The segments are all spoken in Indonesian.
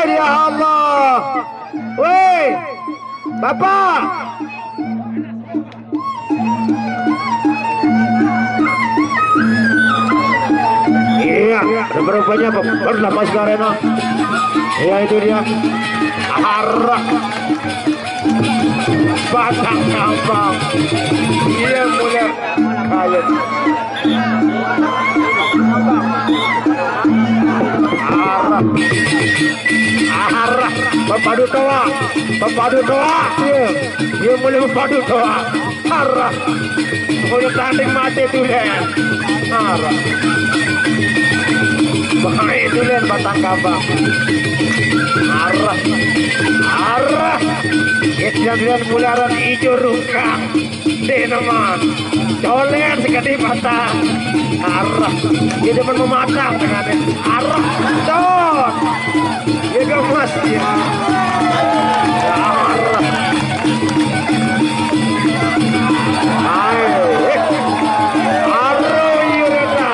ya Allah. Woi, Bapak. Iya, berupanya bernapas ke arena. Iya itu dia. Arah. Batang abang. Iya mulai kaget. Arah pepadu toa dia mulai pepadu toa arah mulai tanding mati tulen arah bahaya tulen batang kabang arah yang mularan hijau rungkang deneman dolen sekali batang arah dia depan mematang dengan arah don dia gemas dia arah arah yureta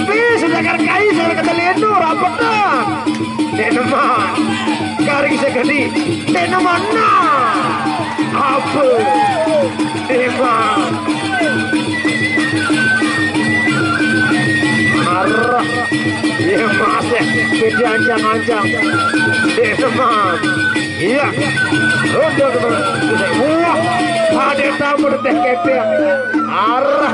bisa jagar kai saya kata lendur apa dah deneman garing sekali deneman nah apa deneman arah dia masih beda anjang-anjang deneman iya ronde wah ada tamu teh kepeng arah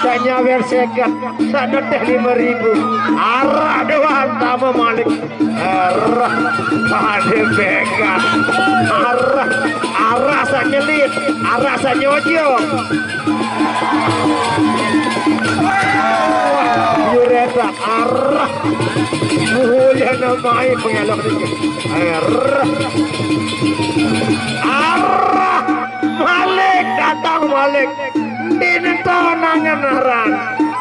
tanya versekan sana teh 5.000 arah doang tamu malik arah ada bekan arah sanyelit arah sanyojong yureta arah mulia namai pengelok arah Malik datang Malik ini tonangan arah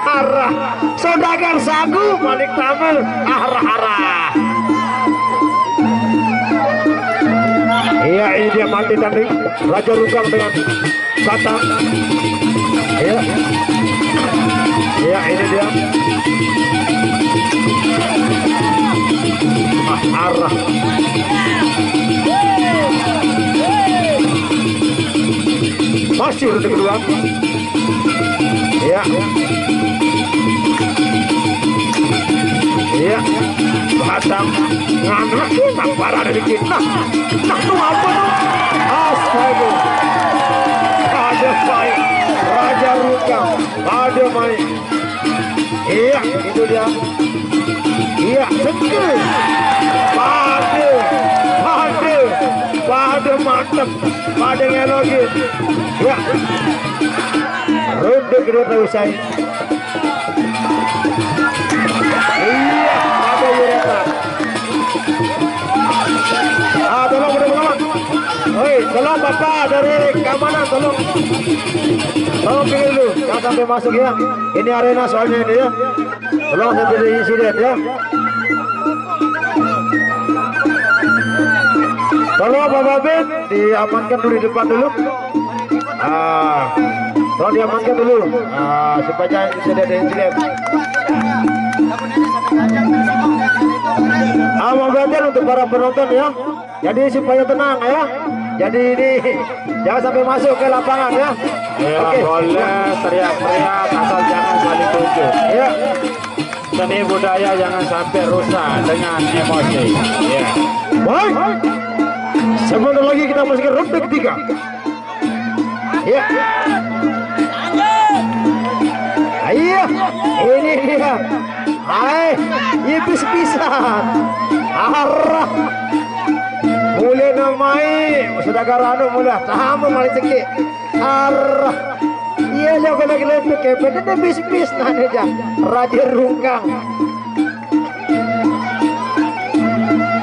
arah saudagar sagu Malik tamu arah iya ini dia mati tanding Raja Rungkang dengan Batang iya ini dia arah masih ronde kedua iya Batang nganak nak parah dari kita nah tuh apa astaga ada main Raja Rungkang ada main iya itu dia iya sekali pada mantap pada ngelogi ya ronde kedua selesai iya ada Yureta tolong teman-teman oi tolong bapak dari keamanan tolong pinggir dulu jangan sampai masuk ya ini arena soalnya ini ya tolong sampai insiden ya tolong Bapak Ben diamankan dulu di depan dulu tolong diamankan dulu supaya tidak ada insiden Belajar untuk para penonton ya jadi supaya tenang ya jadi ini jangan sampai masuk ke lapangan ya oke. Boleh teriak-teriak asal jangan saling tunjuk ya seni budaya jangan sampai rusak dengan emosi ya baik. Sebentar lagi kita masuk ke ronde ketiga. Ya. Ayo, ini dia. Hai, ipis-pisan. Arah. Mulai namai, sudah garano mulai. Sama mali cekik. Arah. Iya jago lagi lepek kepet ada bis-bis nanya aja. Raja Rungkang.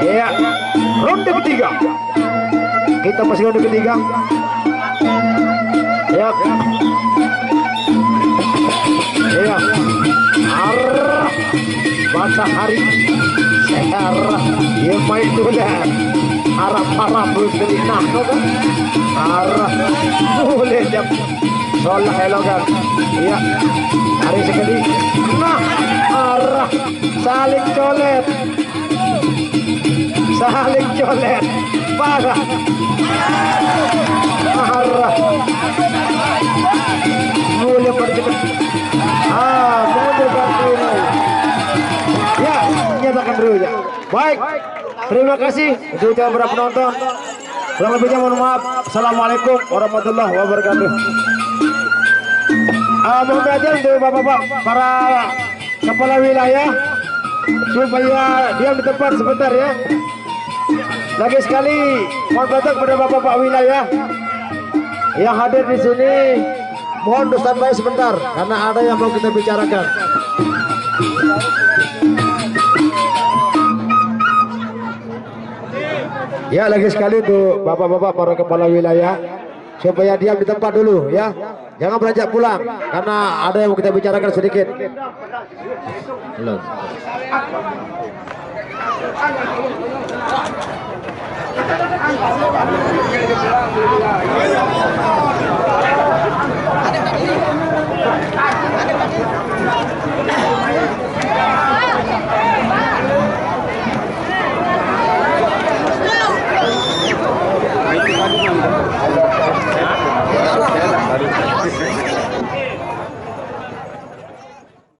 Iya. Ronde ketiga. Kita masih ronde ketiga. Ya. Ya. Arah. Matahari. Sekarang dia main tulen. Arah-arah belum berinah kan? Arah. Boleh jam. Solah elogan. Ya. Hari sekali. Nah. Arah. Saling colet. lapangan. Marah. Mulai berdekat. Mengundurkan diri. Ya, nyatakan dulu ya. Baik, terima kasih untuk para penonton. Kurang lebihnya mohon maaf. Assalamualaikum warahmatullahi wabarakatuh. Mohon perhatian untuk bapak-bapak para kepala wilayah supaya diam di tempat sebentar ya. Lagi sekali mohon perhatian kepada bapak-bapak wilayah yang hadir di sini. Mohon standby sebentar karena ada yang mau kita bicarakan. Ya, lagi sekali untuk bapak-bapak para kepala wilayah supaya diam di tempat dulu ya. Jangan beranjak pulang karena ada yang mau kita bicarakan sedikit. Halo.